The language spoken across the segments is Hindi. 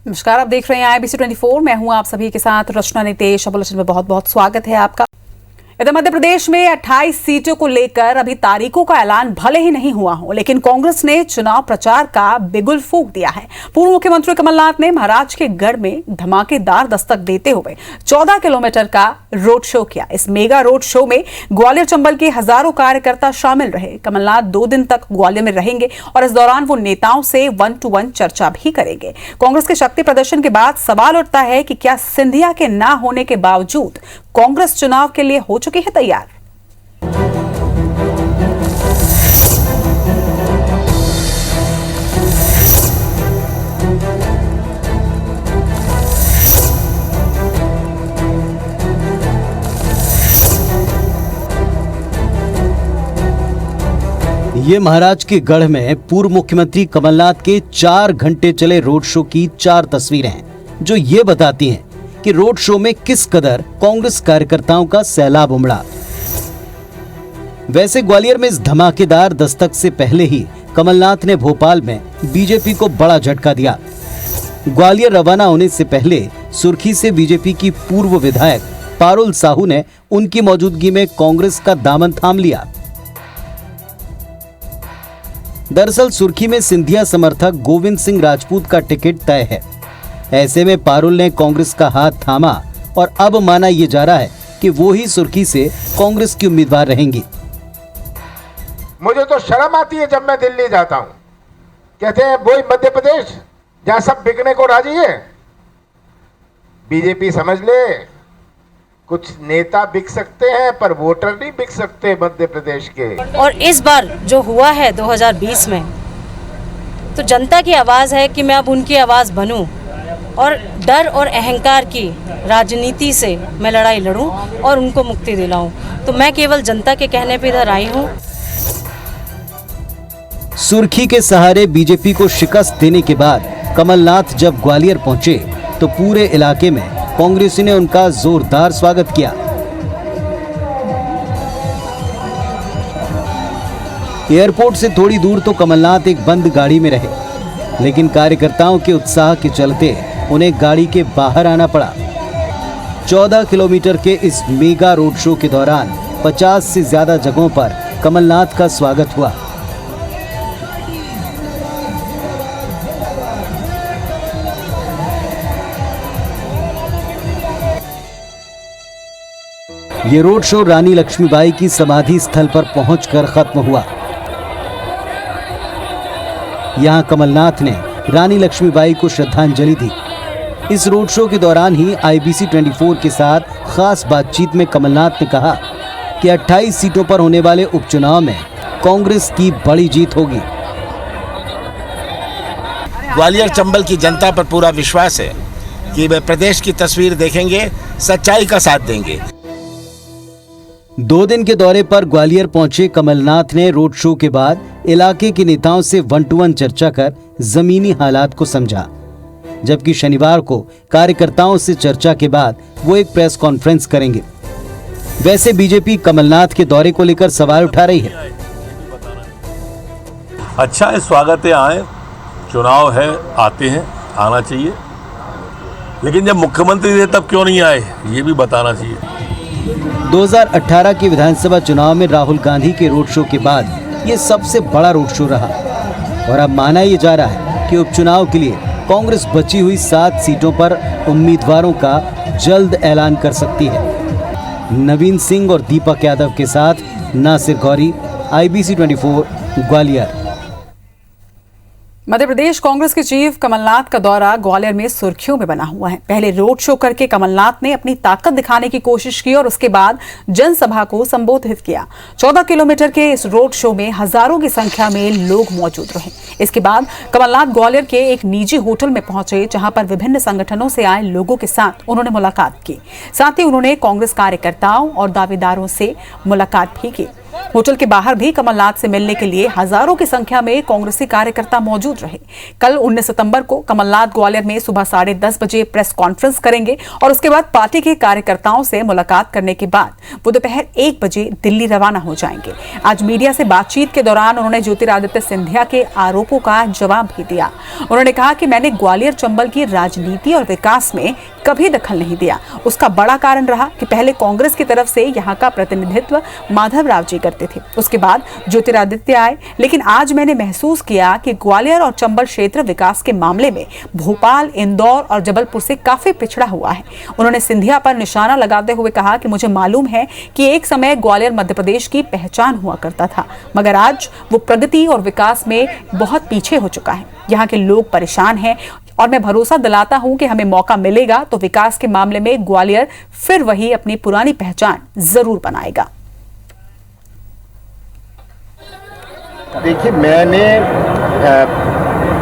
नमस्कार, आप देख रहे हैं IBC 24। मैं हूं आप सभी के साथ रचना नितेश। बुलेटिन में बहुत बहुत स्वागत है आपका। इधर मध्य प्रदेश में 28 सीटों को लेकर अभी तारीखों का ऐलान भले ही नहीं हुआ हो, लेकिन कांग्रेस ने चुनाव प्रचार का बिगुल फूंक दिया है। पूर्व मुख्यमंत्री कमलनाथ ने महाराज के गढ़ में धमाकेदार दस्तक देते हुए 14 किलोमीटर का रोड शो किया। इस मेगा रोड शो में ग्वालियर चंबल के हजारों कार्यकर्ता शामिल रहे। कमलनाथ 2 दिन तक ग्वालियर में रहेंगे और इस दौरान वो नेताओं से 1-to-1 चर्चा भी करेंगे। कांग्रेस के शक्ति प्रदर्शन के बाद सवाल उठता है कि क्या सिंधिया के ना होने के बावजूद कांग्रेस चुनाव के लिए हो चुकी है तैयार। ये महाराज के गढ़ में पूर्व मुख्यमंत्री कमलनाथ के 4 घंटे चले रोड शो की 4 तस्वीरें हैं, जो ये बताती हैं कि रोड शो में किस कदर कांग्रेस कार्यकर्ताओं का सैलाब उमड़ा। वैसे ग्वालियर में इस धमाकेदार दस्तक से पहले ही कमलनाथ ने भोपाल में बीजेपी को बड़ा झटका दिया। ग्वालियर रवाना होने से पहले सुर्खी से बीजेपी की पूर्व विधायक पारुल साहू ने उनकी मौजूदगी में कांग्रेस का दामन थाम लिया। दरअसल सुर्खी में सिंधिया समर्थक गोविंद सिंह राजपूत का टिकट तय है। ऐसे में पारुल ने कांग्रेस का हाथ थामा और अब माना यह जा रहा है कि वो ही सुर्खी से कांग्रेस की उम्मीदवार रहेंगी। मुझे तो शर्म आती है जब मैं दिल्ली जाता हूं। कहते हैं वही मध्य प्रदेश जहां सब बिकने को राजी है। बीजेपी समझ ले, कुछ नेता बिक सकते हैं पर वोटर नहीं बिक सकते मध्य प्रदेश के। और इस बार जो हुआ है 2020 में, तो जनता की आवाज है कि मैं अब उनकी आवाज बनूं और डर और अहंकार की राजनीति से मैं लड़ाई लड़ूं और उनको मुक्ति दिलाऊं। तो मैं केवल जनता के कहने पे इधर आई हूं। सुर्खी के सहारे बीजेपी को शिकस्त देने के बाद कमलनाथ जब ग्वालियर पहुंचे तो पूरे इलाके में कांग्रेसी ने उनका जोरदार स्वागत किया। एयरपोर्ट से थोड़ी दूर तो कमलनाथ एक बंद गाड़ी में रहे, लेकिन कार्यकर्ताओं के उत्साह के चलते उन्हें गाड़ी के बाहर आना पड़ा। 14 किलोमीटर के इस मेगा रोड शो के दौरान 50 से ज्यादा जगहों पर कमलनाथ का स्वागत हुआ। ये रोड शो रानी लक्ष्मीबाई की समाधि स्थल पर पहुंचकर खत्म हुआ। यहां कमलनाथ ने रानी लक्ष्मीबाई को श्रद्धांजलि दी। इस रोड शो के दौरान ही IBC 24 के साथ खास बातचीत में कमलनाथ ने कहा कि 28 सीटों पर होने वाले उपचुनाव में कांग्रेस की बड़ी जीत होगी। ग्वालियर चंबल की जनता पर पूरा विश्वास है कि वे प्रदेश की तस्वीर देखेंगे, सच्चाई का साथ देंगे। 2 दिन के दौरे पर ग्वालियर पहुंचे कमलनाथ ने रोड शो के बाद इलाके के नेताओं से 1-to-1 चर्चा कर जमीनी हालात को समझा, जबकि शनिवार को कार्यकर्ताओं से चर्चा के बाद वो एक प्रेस कॉन्फ्रेंस करेंगे। वैसे बीजेपी कमलनाथ के दौरे को लेकर सवाल उठा रही है। अच्छा है, स्वागत है, आए, चुनाव है, आते हैं, आना चाहिए, लेकिन जब मुख्यमंत्री थे तब क्यों नहीं आए, ये भी बताना चाहिए। 2018 के विधानसभा चुनाव में राहुल गांधी के रोड शो के बाद ये सबसे बड़ा रोड शो रहा और अब माना ये जा रहा है कि उपचुनाव के लिए कांग्रेस बची हुई 7 सीटों पर उम्मीदवारों का जल्द ऐलान कर सकती है। नवीन सिंह और दीपक यादव के साथ नासिर गौरी, IBC 24 ग्वालियर। मध्य प्रदेश कांग्रेस के चीफ कमलनाथ का दौरा ग्वालियर में सुर्खियों में बना हुआ है। पहले रोड शो करके कमलनाथ ने अपनी ताकत दिखाने की कोशिश की और उसके बाद जनसभा को संबोधित किया। 14 किलोमीटर के इस रोड शो में हजारों की संख्या में लोग मौजूद रहे। इसके बाद कमलनाथ ग्वालियर के एक निजी होटल में पहुंचे, जहां पर विभिन्न संगठनों से आए लोगों के साथ उन्होंने मुलाकात की। साथ ही उन्होंने कांग्रेस कार्यकर्ताओं और दावेदारों से मुलाकात भी की। होटल के बाहर भी कमलनाथ से मिलने के लिए हजारों की संख्या में कांग्रेसी कार्यकर्ता मौजूद रहे। कल 19 सितंबर को कमलनाथ ग्वालियर में सुबह 10:30 बजे प्रेस कॉन्फ्रेंस करेंगे और उसके बाद पार्टी के कार्यकर्ताओं से मुलाकात करने के बाद वो दोपहर 1 बजे दिल्ली रवाना हो जाएंगे। आज मीडिया से बातचीत के दौरान उन्होंने ज्योतिरादित्य सिंधिया के आरोपों का जवाब भी दिया। उन्होंने कहा कि मैंने ग्वालियर चंबल की राजनीति और विकास में कभी दखल नहीं दिया। उसका बड़ा कारण रहा कि पहले कांग्रेस की तरफ से यहाँ का प्रतिनिधित्व माधवराव जी करते थे, उसके बाद ज्योतिरादित्य आए, लेकिन आज मैंने महसूस किया कि ग्वालियर और चंबल क्षेत्र विकास के मामले में भोपाल, इंदौर और जबलपुर से काफी पिछड़ा हुआ है। उन्होंने सिंधिया पर निशाना लगाते हुए कहा कि मुझे मालूम है कि एक समय ग्वालियर मध्य प्रदेश की पहचान हुआ करता था, मगर आज वो प्रगति और विकास में बहुत पीछे हो चुका है। यहाँ के लोग परेशान हैं और मैं भरोसा दिलाता हूं कि हमें मौका मिलेगा तो विकास के मामले में ग्वालियर फिर वही अपनी पुरानी पहचान जरूर बनाएगा। देखिए, मैंने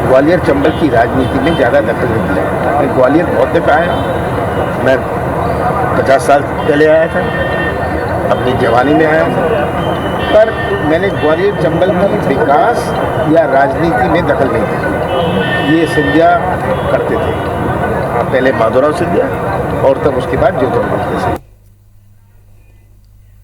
ग्वालियर चंबल की राजनीति में ज़्यादा दखल नहीं दिया। मैं ग्वालियर बहुत दफा आया, मैं 50 साल पहले आया था, अपनी जवानी में आया था, पर मैंने ग्वालियर चंबल की विकास या राजनीति में दखल नहीं दी। ये सिंधिया करते थे, पहले माधवराव सिंधिया और तब उसके बाद ज्योतिरादित्य सिंधिया।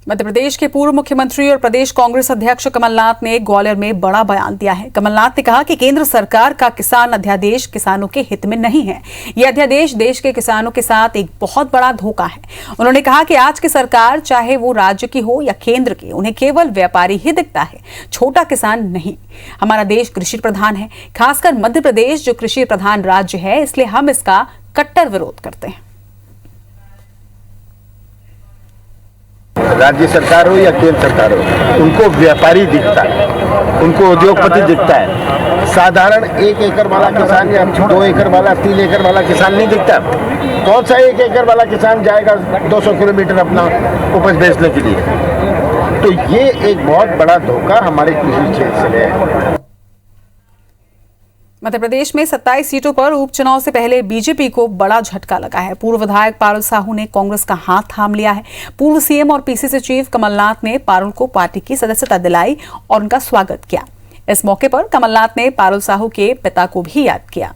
मध्य प्रदेश के पूर्व मुख्यमंत्री और प्रदेश कांग्रेस अध्यक्ष कमलनाथ ने ग्वालियर में बड़ा बयान दिया है। कमलनाथ ने कहा कि केंद्र सरकार का किसान अध्यादेश किसानों के हित में नहीं है। यह अध्यादेश देश के किसानों के साथ एक बहुत बड़ा धोखा है। उन्होंने कहा कि आज की सरकार, चाहे वो राज्य की हो या केंद्र की, उन्हें केवल व्यापारी ही दिखता है, छोटा किसान नहीं। हमारा देश कृषि प्रधान है, खासकर मध्य प्रदेश जो कृषि प्रधान राज्य है, इसलिए हम इसका कट्टर विरोध करते हैं। राज्य सरकार हो या केंद्र सरकार हो, उनको व्यापारी दिखता है, उनको उद्योगपति दिखता है। साधारण 1 एकड़ वाला किसान या 2 एकड़ वाला, 3 एकड़ वाला किसान नहीं दिखता। कौन सा 1 एकड़ वाला किसान जाएगा 200 किलोमीटर अपना उपज बेचने के लिए? तो ये एक बहुत बड़ा धोखा हमारे कृषि क्षेत्र से है। मध्य प्रदेश में 27 सीटों पर उपचुनाव से पहले बीजेपी को बड़ा झटका लगा है। पूर्व विधायक पारुल साहू ने कांग्रेस का हाथ थाम लिया है। पूर्व सीएम और पीसीसी चीफ कमलनाथ ने पारुल को पार्टी की सदस्यता दिलाई और उनका स्वागत किया। इस मौके पर कमलनाथ ने पारुल साहू के पिता को भी याद किया।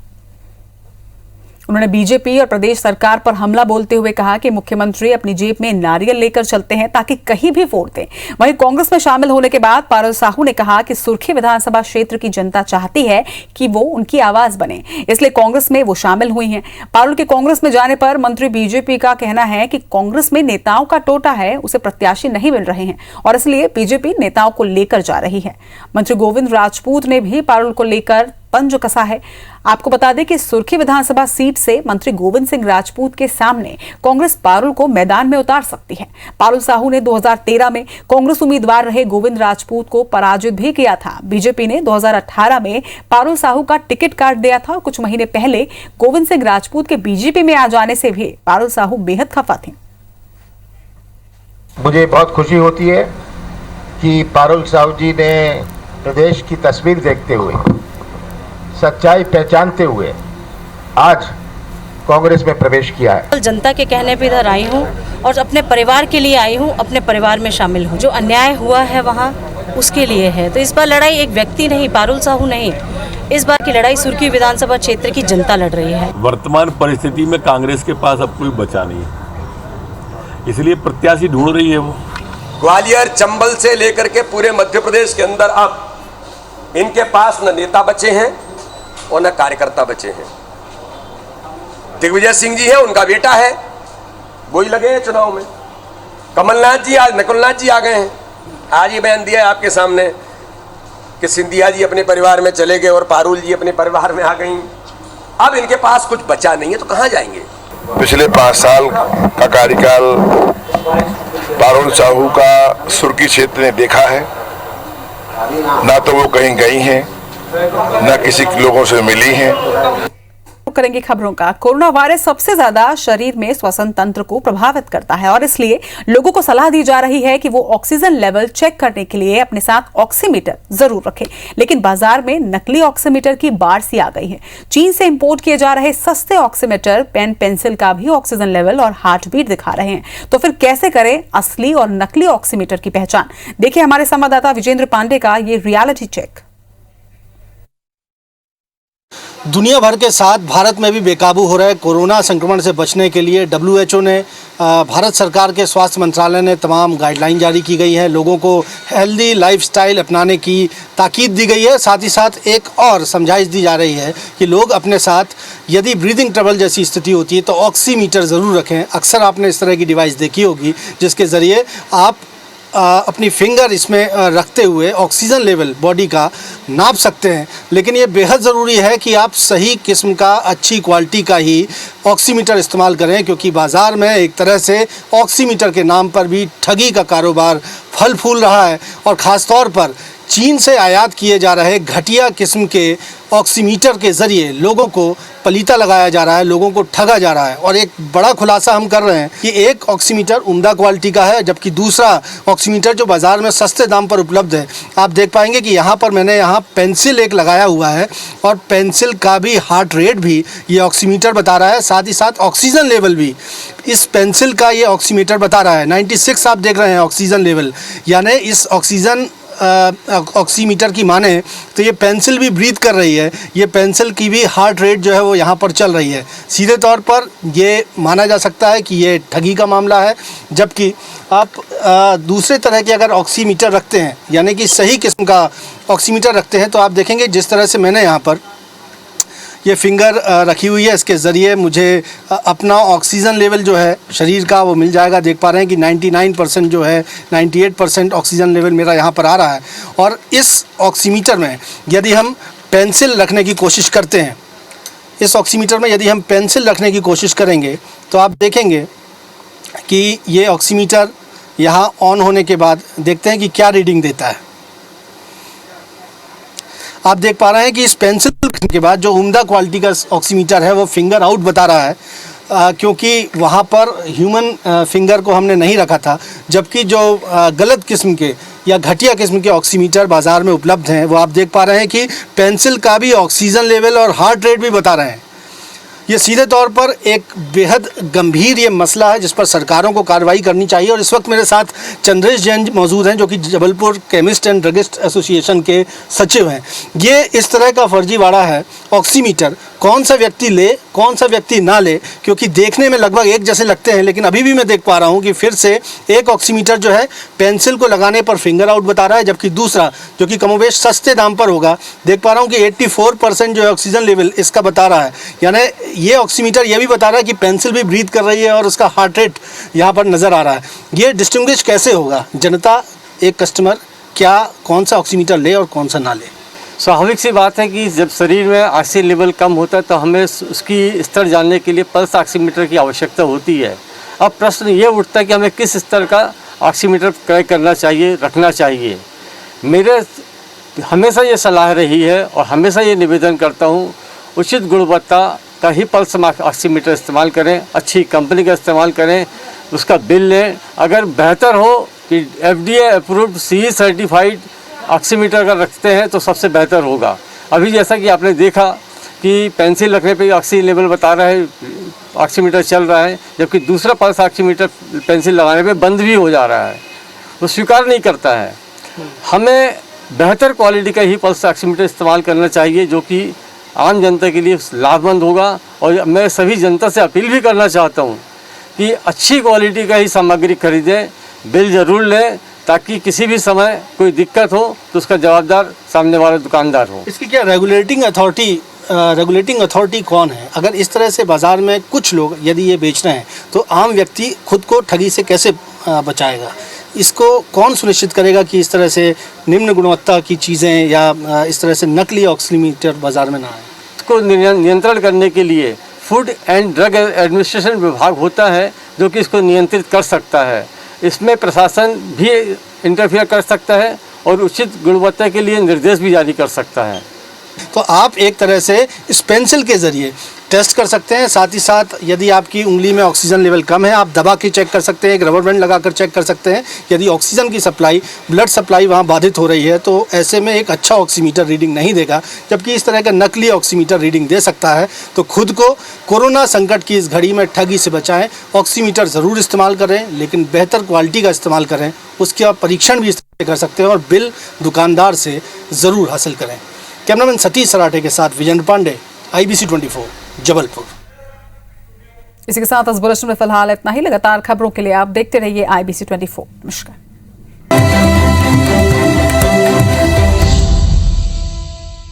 उन्होंने बीजेपी और प्रदेश सरकार पर हमला बोलते हुए कहा कि मुख्यमंत्री अपनी जेब में नारियल लेकर चलते हैं ताकि कहीं भी वोट दें। वहीं कांग्रेस में शामिल होने के बाद पारुल साहू ने कहा कि सुर्खी विधानसभा क्षेत्र की जनता चाहती है कि वो उनकी आवाज बने, इसलिए कांग्रेस में वो शामिल हुई हैं। पारुल के कांग्रेस में जाने पर मंत्री बीजेपी का कहना है कि कांग्रेस में नेताओं का टोटा है, उसे प्रत्याशी नहीं मिल रहे हैं और इसलिए बीजेपी नेताओं को लेकर जा रही है। मंत्री गोविंद राजपूत ने भी पारुल को लेकर पंज कसा है। आपको बता दें कि सुर्खी विधानसभा सीट से मंत्री गोविंद सिंह राजपूत के सामने कांग्रेस पारुल को मैदान में उतार सकती है। पारुल साहू ने 2013 में कांग्रेस उम्मीदवार रहे गोविंद राजपूत को पराजित भी किया था। बीजेपी ने 2018 में पारुल साहू का टिकट काट दिया था और कुछ महीने पहले गोविंद सिंह राजपूत के बीजेपी में आ जाने से भी पारुल साहू बेहद खफा थे। मुझे बहुत खुशी होती है कि पारुल साहू जी ने प्रदेश की तस्वीर देखते हुए, सच्चाई पहचानते हुए आज कांग्रेस में प्रवेश किया है। जनता के कहने पे इधर आई हूँ और अपने परिवार के लिए आई हूँ, अपने परिवार में शामिल हूँ। जो अन्याय हुआ है वहाँ उसके लिए है। तो इस बार लड़ाई एक व्यक्ति नहीं, पारुल साहू नहीं, इस बार की लड़ाई सुर्खी विधानसभा क्षेत्र की जनता लड़ रही है। वर्तमान परिस्थिति में कांग्रेस के पास अब कोई बचा नहीं है, इसलिए प्रत्याशी ढूंढ रही है वो। ग्वालियर चंबल से लेकर के पूरे मध्य प्रदेश के अंदर अब इनके पास न नेता बचे हैं और न कार्यकर्ता बचे हैं। दिग्विजय सिंह जी है, उनका बेटा है, वही लगे हैं चुनाव में। कमलनाथ जी, आज नकुलनाथ जी आ गए हैं। आज ये बयान दिया है आपके सामने कि सिंधिया जी अपने परिवार में चले गए और पारुल जी अपने परिवार में आ गई। अब इनके पास कुछ बचा नहीं है तो कहां जाएंगे? पिछले 5 साल का कार्यकाल पारुल साहू का सुर्खी क्षेत्र ने देखा है। ना तो वो कहीं गई हैं, ना किसी लोगों से मिली हैं। करेंगे खबरों का। कोरोना वायरस सबसे ज्यादा शरीर में श्वसन तंत्र को प्रभावित करता है और इसलिए लोगों को सलाह दी जा रही है कि वो ऑक्सीजन लेवल चेक करने के लिए अपने साथ ऑक्सीमीटर जरूर रखें। लेकिन बाजार में नकली ऑक्सीमीटर की बाढ़ सी आ गई है। चीन से इंपोर्ट किए जा रहे सस्ते ऑक्सीमीटर पेन पेंसिल का भी ऑक्सीजन लेवल और हार्ट बीट दिखा रहे हैं। तो फिर कैसे करें असली और नकली ऑक्सीमीटर की पहचान? देखिए हमारे संवाददाता विजेंद्र पांडे का ये रियलिटी चेक। दुनिया भर के साथ भारत में भी बेकाबू हो रहे कोरोना संक्रमण से बचने के लिए WHO ने भारत सरकार के स्वास्थ्य मंत्रालय ने तमाम गाइडलाइन जारी की गई है। लोगों को हेल्दी लाइफस्टाइल अपनाने की ताकीद दी गई है। साथ ही साथ एक और समझाइश दी जा रही है कि लोग अपने साथ यदि ब्रीदिंग ट्रबल जैसी स्थिति होती है तो ऑक्सीमीटर ज़रूर रखें। अक्सर आपने इस तरह की डिवाइस देखी होगी जिसके ज़रिए आप अपनी फिंगर इसमें रखते हुए ऑक्सीजन लेवल बॉडी का नाप सकते हैं। लेकिन ये बेहद ज़रूरी है कि आप सही किस्म का अच्छी क्वालिटी का ही ऑक्सीमीटर इस्तेमाल करें, क्योंकि बाज़ार में एक तरह से ऑक्सीमीटर के नाम पर भी ठगी का कारोबार फल फूल रहा है और ख़ास तौर पर चीन से आयात किए जा रहे घटिया किस्म के ऑक्सीमीटर के ज़रिए लोगों को पलीता लगाया जा रहा है, लोगों को ठगा जा रहा है। और एक बड़ा खुलासा हम कर रहे हैं कि एक ऑक्सीमीटर उम्दा क्वालिटी का है, जबकि दूसरा ऑक्सीमीटर जो बाज़ार में सस्ते दाम पर उपलब्ध है। आप देख पाएंगे कि यहाँ पर मैंने पेंसिल एक लगाया हुआ है और पेंसिल का भी हार्ट रेट भी ये ऑक्सीमीटर बता रहा है, साथ ही साथ ऑक्सीजन लेवल भी इस पेंसिल का ये ऑक्सीमीटर बता रहा है। 96 आप देख रहे हैं ऑक्सीजन लेवल, यानी इस ऑक्सीमीटर की माने तो ये पेंसिल भी ब्रीथ कर रही है। ये पेंसिल की भी हार्ट रेट जो है वो यहाँ पर चल रही है। सीधे तौर पर ये माना जा सकता है कि ये ठगी का मामला है। जबकि आप दूसरे तरह के अगर ऑक्सीमीटर रखते हैं, यानी कि सही किस्म का ऑक्सीमीटर रखते हैं, तो आप देखेंगे जिस तरह से मैंने यहाँ पर ये फिंगर रखी हुई है, इसके ज़रिए मुझे अपना ऑक्सीजन लेवल जो है शरीर का वो मिल जाएगा। देख पा रहे हैं कि 99% जो है 98% ऑक्सीजन लेवल मेरा यहाँ पर आ रहा है। और इस ऑक्सीमीटर में यदि हम पेंसिल रखने की कोशिश करते हैं, इस ऑक्सीमीटर में यदि हम पेंसिल रखने की कोशिश करेंगे तो आप देखेंगे कि ये ऑक्सीमीटर यहाँ ऑन होने के बाद देखते हैं कि क्या रीडिंग देता है। आप देख पा रहे हैं कि इस पेंसिल रखने के बाद जो उम्दा क्वालिटी का ऑक्सीमीटर है वो फिंगर आउट बता रहा है, क्योंकि वहाँ पर ह्यूमन फिंगर को हमने नहीं रखा था। जबकि जो गलत किस्म के या घटिया किस्म के ऑक्सीमीटर बाज़ार में उपलब्ध हैं वो आप देख पा रहे हैं कि पेंसिल का भी ऑक्सीजन लेवल और हार्ट रेट भी बता रहे हैं। ये सीधे तौर पर एक बेहद गंभीर ये मसला है जिस पर सरकारों को कार्रवाई करनी चाहिए। और इस वक्त मेरे साथ चंद्रेश जैन मौजूद हैं, जो कि Jabalpur chemist and druggist association के सचिव हैं। ये इस तरह का फर्जीवाड़ा है ऑक्सीमीटर, कौन सा व्यक्ति ले कौन सा व्यक्ति ना ले, क्योंकि देखने में लगभग एक जैसे लगते हैं। लेकिन अभी भी मैं देख पा रहा हूँ कि फिर से एक ऑक्सीमीटर जो है पेंसिल को लगाने पर फिंगर आउट बता रहा है, जबकि दूसरा जो कि कमोबेश सस्ते दाम पर होगा, देख पा रहा हूँ कि 84% जो है ऑक्सीजन लेवल इसका बता रहा है। यानी ये ऑक्सीमीटर ये भी बता रहा है कि पेंसिल भी ब्रीथ कर रही है और उसका हार्ट रेट यहाँ पर नज़र आ रहा है। ये डिस्टिंग्विश कैसे होगा जनता, एक कस्टमर क्या कौन सा ऑक्सीमीटर ले और कौन सा ना ले? स्वाभाविक सी बात है कि जब शरीर में ऑक्सीजन लेवल कम होता है तो हमें उसकी स्तर जानने के लिए पल्स ऑक्सीमीटर की आवश्यकता होती है। अब प्रश्न ये उठता है कि हमें किस स्तर का ऑक्सीमीटर क्रय करना चाहिए, रखना चाहिए। मेरे हमेशा ये सलाह रही है और हमेशा ये निवेदन करता हूँ, उचित गुणवत्ता का ही पल्स ऑक्सीमीटर इस्तेमाल करें, अच्छी कंपनी का इस्तेमाल करें, उसका बिल लें। अगर बेहतर हो कि FDA approved CE certified oximeter अगर रखते हैं तो सबसे बेहतर होगा। अभी जैसा कि आपने देखा कि पेंसिल रखने पे ऑक्सीजन लेवल बता रहा है, ऑक्सीमीटर चल रहा है, जबकि दूसरा पल्स ऑक्सीमीटर पेंसिल लगाने पे बंद भी हो जा रहा है, वो स्वीकार नहीं करता है। हमें बेहतर क्वालिटी का ही पल्स ऑक्सीमीटर इस्तेमाल करना चाहिए जो कि आम जनता के लिए लाभमंद होगा। और मैं सभी जनता से अपील भी करना चाहता हूँ कि अच्छी क्वालिटी का ही सामग्री खरीदें, बिल ज़रूर लें, ताकि किसी भी समय कोई दिक्कत हो तो उसका जवाबदार सामने वाला दुकानदार हो। इसकी क्या रेगुलेटिंग अथॉरिटी कौन है? अगर इस तरह से बाज़ार में कुछ लोग यदि ये बेच रहे हैं तो आम व्यक्ति खुद को ठगी से कैसे बचाएगा? इसको कौन सुनिश्चित करेगा कि इस तरह से निम्न गुणवत्ता की चीज़ें या इस तरह से नकली ऑक्सीमीटर बाज़ार में ना आए? इसको नियंत्रण करने के लिए फूड एंड ड्रग एडमिनिस्ट्रेशन विभाग होता है जो कि इसको नियंत्रित कर सकता है। इसमें प्रशासन भी इंटरफियर कर सकता है और उचित गुणवत्ता के लिए निर्देश भी जारी कर सकता है। तो आप एक तरह से इस पेंसिल के ज़रिए टेस्ट कर सकते हैं। साथ ही साथ यदि आपकी उंगली में ऑक्सीजन लेवल कम है, आप दबा के चेक कर सकते हैं, एक रबर बैंड लगाकर चेक कर सकते हैं। यदि ऑक्सीजन की सप्लाई, ब्लड सप्लाई वहाँ बाधित हो रही है तो ऐसे में एक अच्छा ऑक्सीमीटर रीडिंग नहीं देगा, जबकि इस तरह का नकली ऑक्सीमीटर रीडिंग दे सकता है। तो खुद को कोरोना संकट की इस घड़ी में ठगी से बचाएं। ऑक्सीमीटर ज़रूर इस्तेमाल करें, लेकिन बेहतर क्वालिटी का इस्तेमाल करें। उसके आप परीक्षण भी इस्तेमाल कर सकते हैं और बिल दुकानदार से ज़रूर हासिल करें। कैमरामैन सतीश सराठे के साथ विजेंद्र पांडे, IBC 24, जबलपुर। इसी के साथ इस बुलेटिन में फिलहाल इतना ही। लगातार खबरों के लिए आप देखते रहिए IBC 24। नमस्कार।